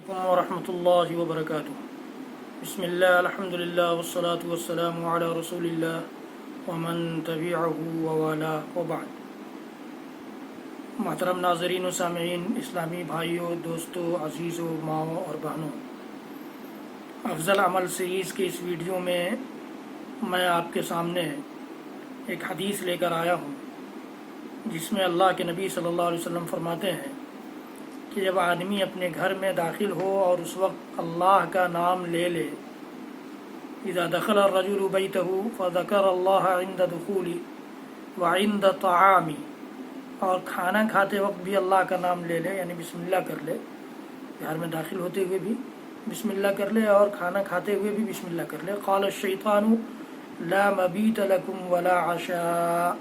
ورحمۃ اللہ وبرکاتہ۔ بسم اللہ الحمد للہ والصلاة والسلام علی رسول اللہ ومن تبعہ ووالا وبعد۔ محترم ناظرین و سامعین، اسلامی بھائیوں، دوستوں، عزیزوں، ماؤں اور بہنوں، افضل عمل سیریز کے اس ویڈیو میں میں آپ کے سامنے ایک حدیث لے کر آیا ہوں جس میں اللہ کے نبی صلی اللہ علیہ وسلم فرماتے ہیں کہ جب آدمی اپنے گھر میں داخل ہو اور اس وقت اللہ کا نام لے لے، اذا دخل الرجل بیتہ فذکر اللہ عند دخولی وعند طعامی، اور کھانا کھاتے وقت بھی اللہ کا نام لے لے، یعنی بسم اللہ کر لے، گھر میں داخل ہوتے ہوئے بھی بسم اللہ کر لے اور کھانا کھاتے ہوئے بھی بسم اللہ کر لے۔ قال الشیطان لا مبیت لکم ولا عشاء،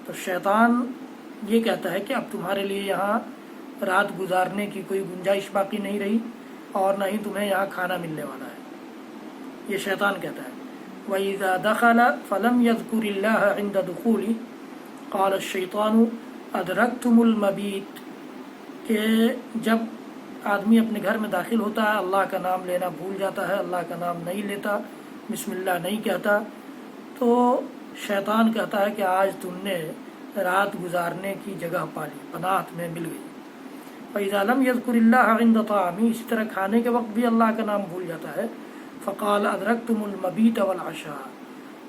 تو شیطان یہ کہتا ہے کہ اب تمہارے لیے یہاں رات گزارنے کی کوئی گنجائش باقی نہیں رہی اور نہ ہی تمہیں یہاں کھانا ملنے والا ہے، یہ شیطان کہتا ہے۔ وَإِذَا دَخَلَ فَلَمْ يَذْكُرِ اللَّهَ عِنْدَ دُخُولِ قَالَ الشَّيْطَانُ أَدْرَكْتُمُ الْمَبِيتَ، کہ جب آدمی اپنے گھر میں داخل ہوتا ہے، اللہ کا نام لینا بھول جاتا ہے، اللہ کا نام نہیں لیتا، بسم اللہ نہیں کہتا، تو شیطان کہتا ہے کہ آج تم نے رات گزارنے کی جگہ پا لی، پناہ تمہیں مل گئی۔ فَإِذَا لَمْ يَذْكُرِ اللَّهَ عِنْدَ طَعَامِهِ، اسی طرح کھانے کے وقت بھی اللہ کا نام بھول جاتا ہے۔ فَقَالَ أَدْرَكْتُمُ الْمَبِيتَ وَالْعَشَاءَ،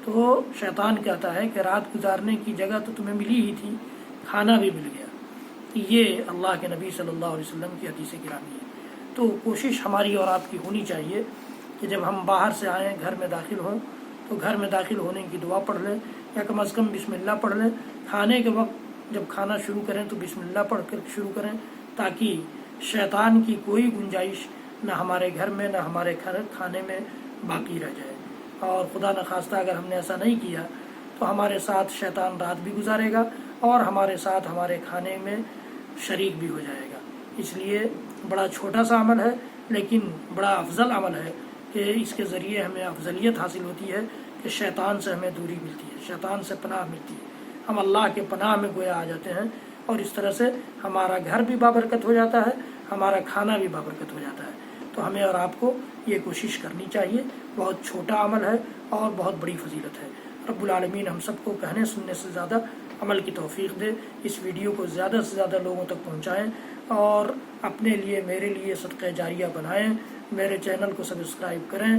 تو شیطان کہتا ہے کہ رات گزارنے کی جگہ تو تمہیں ملی ہی تھی، کھانا بھی مل گیا۔ یہ اللہ کے نبی صلی اللہ علیہ وسلم کی حدیث گرامی ہے۔ تو کوشش ہماری اور آپ کی ہونی چاہیے کہ جب ہم باہر سے آئیں، گھر میں داخل ہوں، تو گھر میں داخل ہونے کی دعا پڑھ لیں یا کم از کم بسم اللہ پڑھ لیں۔ کھانے کے وقت جب کھانا شروع کریں تو بسم اللہ پڑھ کر شروع کریں، تاکہ شیطان کی کوئی گنجائش نہ ہمارے گھر میں نہ ہمارے کھانے میں باقی رہ جائے۔ اور خدا نخواستہ اگر ہم نے ایسا نہیں کیا تو ہمارے ساتھ شیطان رات بھی گزارے گا اور ہمارے ساتھ ہمارے کھانے میں شریک بھی ہو جائے گا۔ اس لیے بڑا چھوٹا سا عمل ہے لیکن بڑا افضل عمل ہے کہ اس کے ذریعے ہمیں افضلیت حاصل ہوتی ہے کہ شیطان سے ہمیں دوری ملتی ہے، شیطان سے پناہ ملتی ہے، ہم اللہ کے پناہ میں گویا آ جاتے ہیں، اور اس طرح سے ہمارا گھر بھی بابرکت ہو جاتا ہے، ہمارا کھانا بھی بابرکت ہو جاتا ہے۔ تو ہمیں اور آپ کو یہ کوشش کرنی چاہیے، بہت چھوٹا عمل ہے اور بہت بڑی فضیلت ہے۔ رب العالمین ہم سب کو کہنے سننے سے زیادہ عمل کی توفیق دے۔ اس ویڈیو کو زیادہ سے زیادہ لوگوں تک پہنچائیں اور اپنے لیے، میرے لیے صدقہ جاریہ بنائیں۔ میرے چینل کو سبسکرائب کریں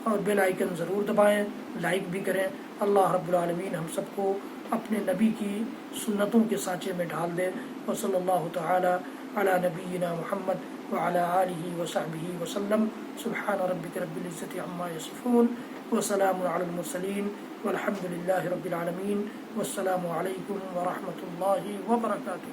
اور بیل آئیکن ضرور دبائیں، لائک بھی کریں۔ اللہ رب العالمین ہم سب کو اپنے نبی کی سنتوں کے سانچے میں ڈھال دے۔ وصلی اللہ تعالی علی نبینا محمد وعلی آلہ وصحبہ وسلم۔ سبحان ربک رب العزۃ عما یصفون وسلام علی المرسلین والحمد للہ رب العالمین، والسلام علیکم ورحمۃ اللہ وبرکاتہ۔